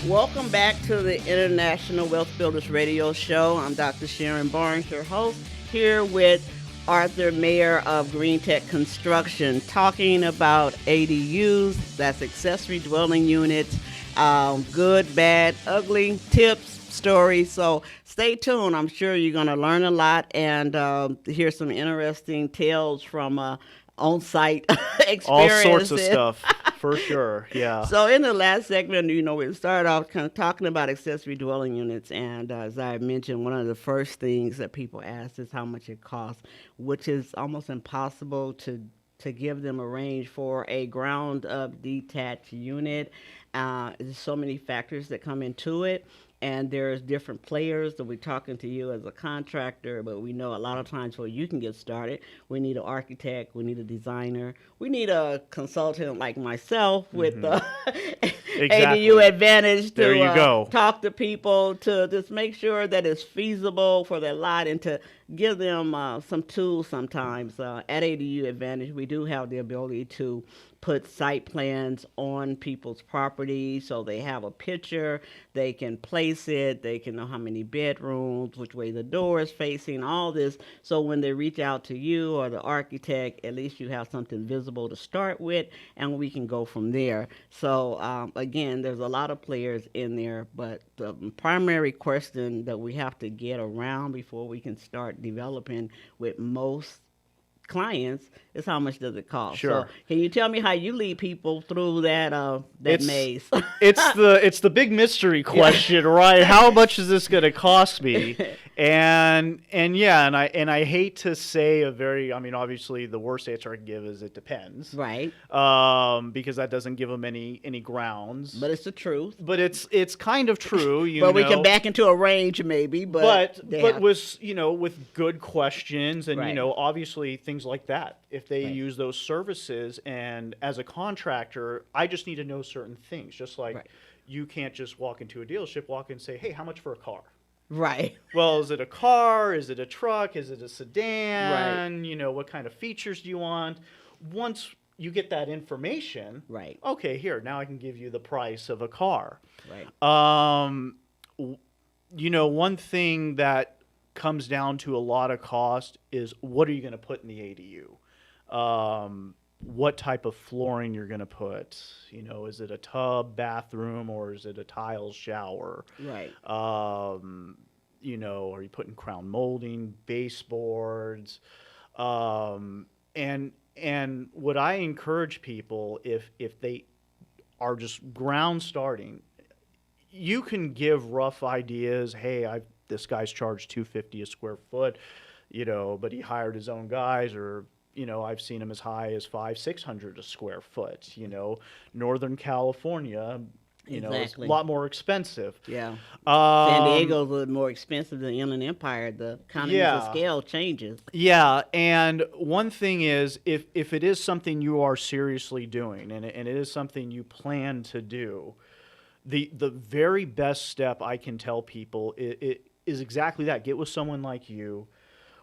Welcome back to the International Wealth Builders Radio Show. I'm Dr. Sharon Barnes, your host, here with Arthur Mayer of Greentek Construction, talking about ADUs, that's accessory dwelling units, good, bad, ugly tips, stories. So stay tuned. I'm sure you're going to learn a lot and hear some interesting tales from on-site experiences. All sorts of stuff, for sure. Yeah. So in the last segment, we started off kind of talking about accessory dwelling units, and as I mentioned, one of the first things that people ask is how much it costs, which is almost impossible to give them a range for a ground-up detached unit. There's so many factors that come into it. And there's different players that we're talking to you as a contractor, but we know a lot of times where you can get started, we need an architect, we need a designer, we need a consultant like myself with Exactly. ADU Advantage There you to go. talk to people to just make sure that it's feasible for their lot and to give them some tools sometimes. At ADU Advantage, we do have the ability to put site plans on people's property so they have a picture, they can place it, they can know how many bedrooms, which way the door is facing, all this. So when they reach out to you or the architect, at least you have something visible to start with, and we can go from there. So again, there's a lot of players in there, but the primary question that we have to get around before we can start developing with most clients is how much does it cost? Sure. So can you tell me how you lead people through that maze? It's the big mystery question, right? How much is this going to cost me? And I hate to say obviously the worst answer I can give is it depends. Right. Because that doesn't give them any grounds. But it's the truth. But it's kind of true, but we can back into a range maybe, but with good questions and Right. Obviously things like that. If they use those services, and as a contractor, I just need to know certain things. Just like you can't just walk into a dealership, walk in and say, "Hey, how much for a car?" Right. Well, is it a car? Is it a truck? Is it a sedan? Right. What kind of features do you want? Once you get that information, Right. okay, here, now I can give you the price of a car. Right. One thing that comes down to a lot of cost is what are you going to put in the ADU? What type of flooring you're going to put? Is it a tub bathroom or is it a tile shower? Right. Are you putting crown molding, baseboards? And what I encourage people, if they are just ground starting, you can give rough ideas. Hey, this guy's charged $250 a square foot, but he hired his own guys, or I've seen him as high as $500-600 a square foot. Northern California, Exactly. is a lot more expensive. Yeah. San Diego's a little more expensive than Inland Empire. The economies of scale changes. Yeah, and one thing is, if it is something you are seriously doing, and it is something you plan to do, the very best step I can tell people is exactly that. Get with someone like you,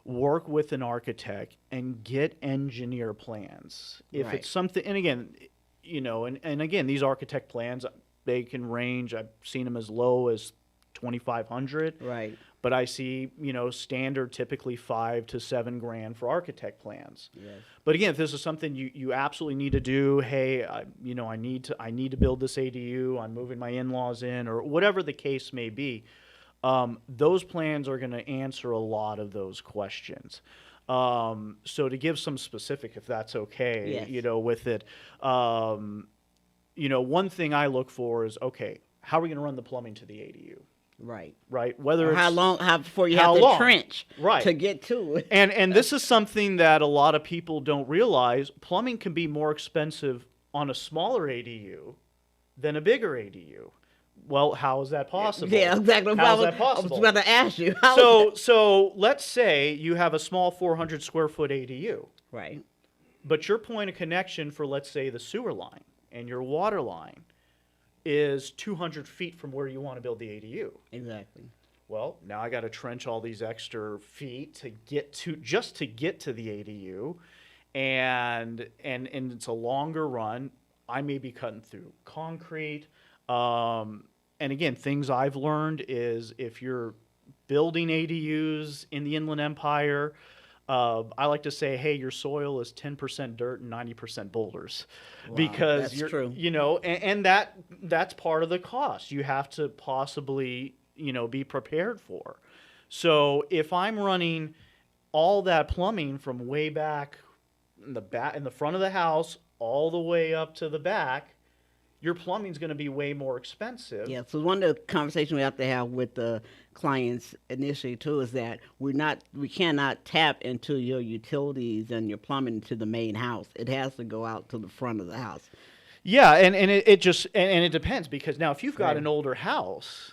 work with an architect, and get engineer plans. If it's something, and again, and again, these architect plans, they can range. I've seen them as low as $2,500. Right. But I see, standard typically $5,000 to $7,000 for architect plans. Yes. But again, if this is something you absolutely need to do, hey, I need to build this ADU. I'm moving my in-laws in, or whatever the case may be. Those plans are going to answer a lot of those questions. So to give some specific, if that's okay, Yes. With it, one thing I look for is, okay, how are we going to run the plumbing to the ADU? Right. Right. Whether it's how before you how have to long? trench Right. to get to it. And this is something that a lot of people don't realize. Plumbing can be more expensive on a smaller ADU than a bigger ADU. Well, how is that possible? Yeah, exactly. How is that possible? I was about to ask you. So let's say you have a small 400 square foot ADU. Right. But your point of connection for, let's say, the sewer line and your water line is 200 feet from where you want to build the ADU. Exactly. Well, now I got to trench all these extra feet to get to the ADU, and it's a longer run. I may be cutting through concrete. and again, things I've learned is if you're building ADUs in the Inland Empire, I like to say, hey, your soil is 10% dirt and 90% boulders, Wow, because that's true. and that's part of the cost. You have to possibly, be prepared for. So if I'm running all that plumbing from way back in the front of the house all the way up to the back, your plumbing's going to be way more expensive. Yeah, so one of the conversations we have to have with the clients initially too is that we cannot tap into your utilities and your plumbing to the main house. It has to go out to the front of the house. Yeah, and it just and it depends, because now if you've got Right. an older house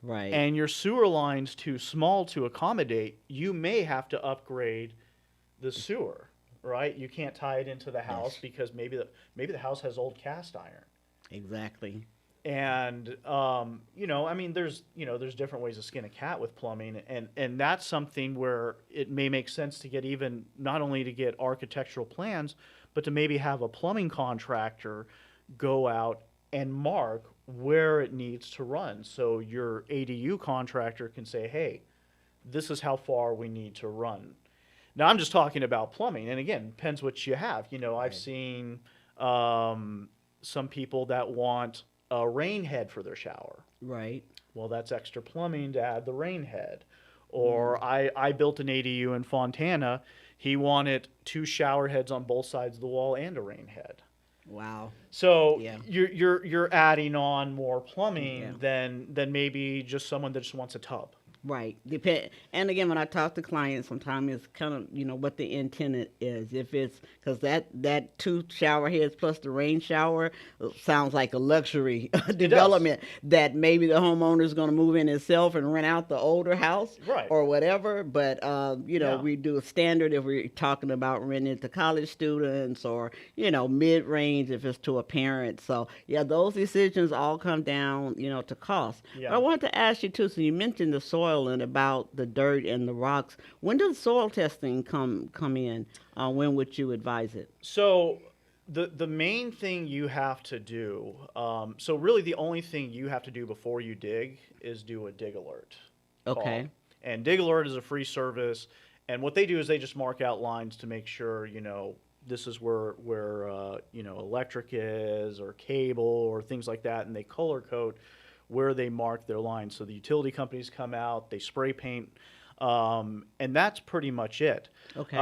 Right. and your sewer line's too small to accommodate, you may have to upgrade the sewer, right? You can't tie it into the house Yes. because maybe the house has old cast iron. Exactly. And I mean, there's different ways to skin a cat with plumbing, and that's something where it may make sense to get even not only to get architectural plans, but to maybe have a plumbing contractor go out and mark where it needs to run, so your ADU contractor can say, hey, this is how far we need to run. Now I'm just talking about plumbing, and again, depends what you have. I've Right. seen some people that want a rain head for their shower. Right. Well, that's extra plumbing to add the rain head. Or I built an ADU in Fontana. He wanted 2 shower heads on both sides of the wall and a rain head. Wow. So Yeah. you're adding on more plumbing Yeah. than maybe just someone that just wants a tub. Right. Depend. And again, when I talk to clients, sometimes it's kind of what the intent is. If it's because that 2 shower heads plus the rain shower sounds like a luxury development that maybe the homeowner is going to move in himself and rent out the older house, Right. or whatever. But Yeah. we do a standard if we're talking about renting it to college students, or mid range if it's to a parent. So yeah, those decisions all come down to cost. Yeah. But I wanted to ask you too. So you mentioned the soil and about the dirt and the rocks. When does soil testing come in? When would you advise it? So the main thing you have to do, so really the only thing you have to do before you dig is do a dig alert call. Okay. And dig alert is a free service, and what they do is they just mark out lines to make sure this is where electric is, or cable, or things like that, and they color code where they mark their lines. So the utility companies come out, they spray paint, and that's pretty much it. Okay.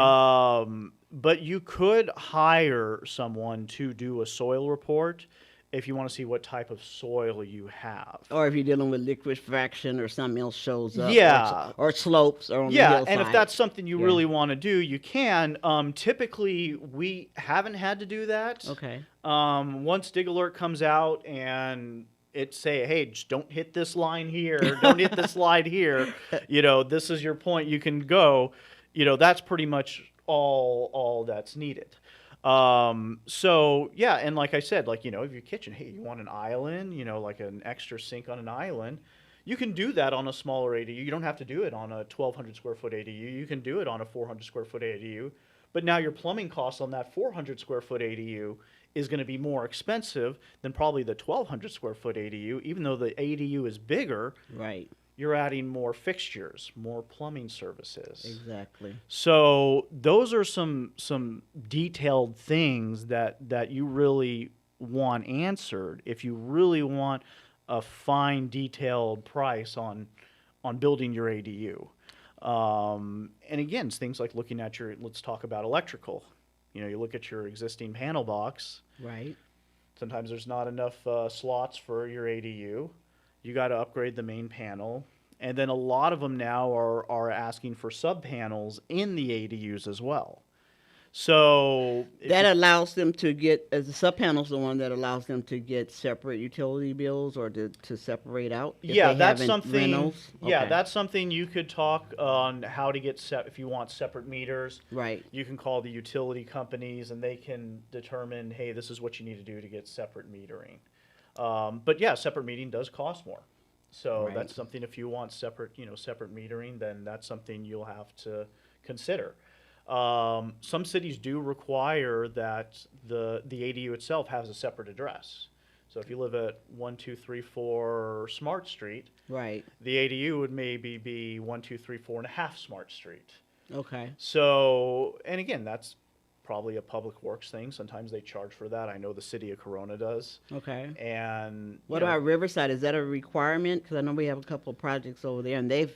But you could hire someone to do a soil report if you want to see what type of soil you have. Or if you're dealing with liquefaction or something else shows up. Yeah. Or slopes or on the Yeah, hillside. and if that's something you Yeah. really want to do, you can. Typically, we haven't had to do that. Okay. Once Dig Alert comes out and it say, hey, just don't hit this line here, don't hit this line here, this is your point, you can go, that's pretty much all that's needed. So yeah, and like I said, if your kitchen, hey, you want an island, like an extra sink on an island, you can do that on a smaller ADU. You don't have to do it on a 1,200 square foot ADU. You can do it on a 400 square foot ADU. But now your plumbing costs on that 400 square foot ADU is going to be more expensive than probably the 1,200 square foot ADU. Even though the ADU is bigger, Right. you're adding more fixtures, more plumbing services. Exactly. So those are some detailed things that you really want answered if you really want a fine, detailed price on building your ADU. And again, it's things like looking at let's talk about electrical. You look at your existing panel box. Right. Sometimes there's not enough slots for your ADU. You got to upgrade the main panel. And then a lot of them now are asking for sub panels in the ADUs as well. So That allows them to get, as the sub panel's the one that allows them to get separate utility bills, or to separate out. If yeah, they that's haven't something. rentals? Yeah, Okay. that's something you could talk on how to get if you want separate meters. Right. You can call the utility companies and they can determine, hey, this is what you need to do to get separate metering. But yeah, separate metering does cost more. So Right. that's something, if you want separate metering, then that's something you'll have to consider. Some cities do require that the ADU itself has a separate address. So if you live at 1234 Smart Street, Right. the ADU would maybe be 1234.5 Smart Street. Okay. So, and again, that's probably a public works thing. Sometimes they charge for that. I know the city of Corona does. Okay. And What about Riverside? Is that a requirement? Because I know we have a couple of projects over there, and they've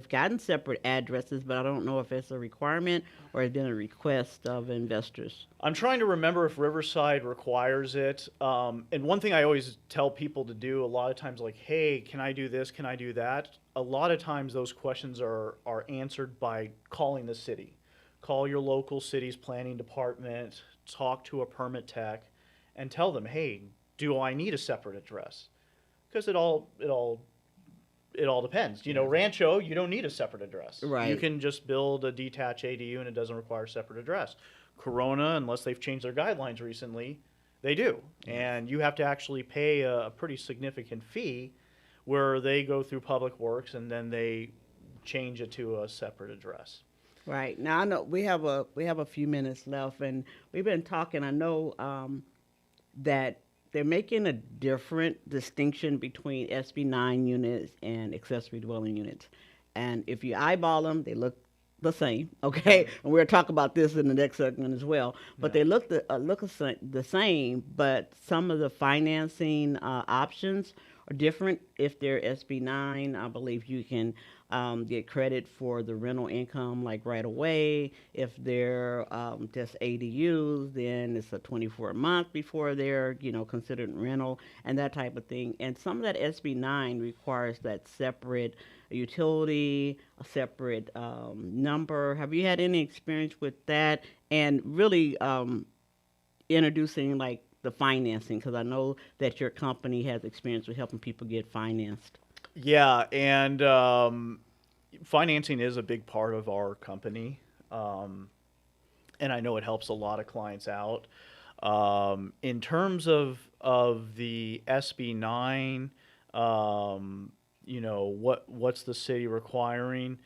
gotten separate addresses, but I don't know if it's a requirement or it's been a request of investors. I'm trying to remember if Riverside requires it. And one thing I always tell people to do a lot of times, like, hey, can I do this? Can I do that? A lot of times those questions are answered by calling the city. Call your local city's planning department, talk to a permit tech, and tell them, hey, do I need a separate address? Because it all depends. You know, Rancho, you don't need a separate address. Right. You can just build a detached ADU and it doesn't require a separate address. Corona, unless they've changed their guidelines recently, they do. And you have to actually pay a pretty significant fee where they go through Public Works and then they change it to a separate address. Right. Now I know we have a few minutes left, and we've been talking. I know that they're making a different distinction between SB9 units and accessory dwelling units. And if you eyeball them, they look the same, okay? And we'll talk about this in the next segment as well. But they look the same, but some of the financing options are different. If they're SB9, I believe you can get credit for the rental income like right away. If they're just ADUs, then it's a 24 month before they're considered rental and that type of thing. And some of that SB9 requires that separate utility, a separate number. Have you had any experience with that? And really introducing like the financing, because I know that your company has experience with helping people get financed. Yeah, and financing is a big part of our company, and I know it helps a lot of clients out. In terms of the SB9, what's the city requiring?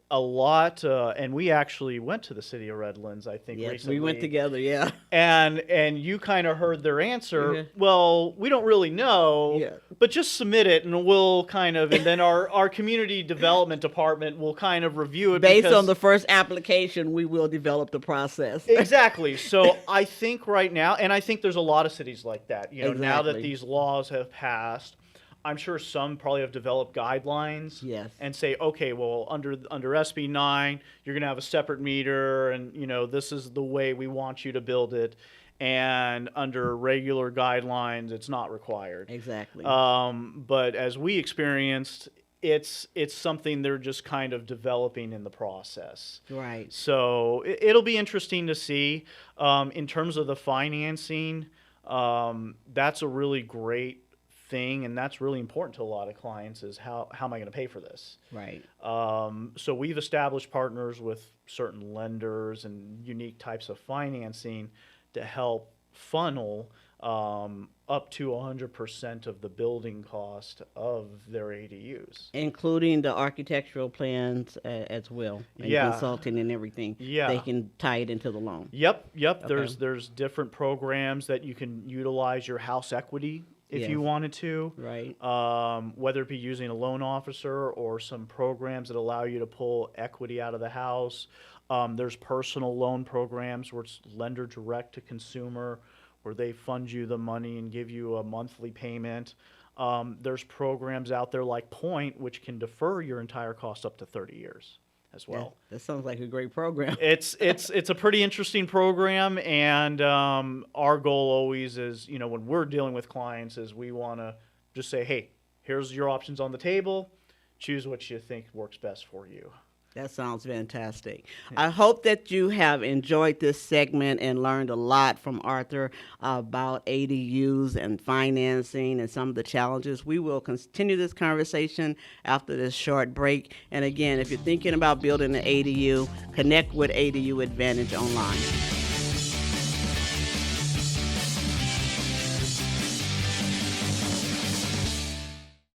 A lot, and we actually went to the city of Redlands, I think, Yes, recently. we went together, yeah. And you kind of heard their answer. Well, we don't really know, but just submit it, and we'll kind of, and then our community development department will kind of review it. Based on the first application, we will develop the process. Exactly. So I think right now, and I think there's a lot of cities like that. Now that these laws have passed, I'm sure some probably have developed guidelines and say, okay, well, under SB9, you're going to have a separate meter, and this is the way we want you to build it. And under regular guidelines, it's not required. Exactly. But as we experienced, it's something they're just kind of developing in the process. Right. So it'll be interesting to see. In terms of the financing, that's a really great thing, and that's really important to a lot of clients, is how am I going to pay for this? Right. So we've established partners with certain lenders and unique types of financing to help funnel up to 100% of the building cost of their ADUs. Including the architectural plans as well, and consulting and everything. Yeah. They can tie it into the loan. Yep. Okay. There's different programs that you can utilize your house equity if you wanted to. Right. Whether it be using a loan officer or some programs that allow you to pull equity out of the house. There's personal loan programs where it's lender direct to consumer, where they fund you the money and give you a monthly payment. There's programs out there like Point, which can defer your entire cost up to 30 years as well. That sounds like a great program. It's a pretty interesting program, and our goal always is, when we're dealing with clients, is we want to just say, hey, here's your options on the table. Choose what you think works best for you. That sounds fantastic. I hope that you have enjoyed this segment and learned a lot from Arthur about ADUs and financing and some of the challenges. We will continue this conversation after this short break. And again, if you're thinking about building an ADU, connect with ADU Advantage online.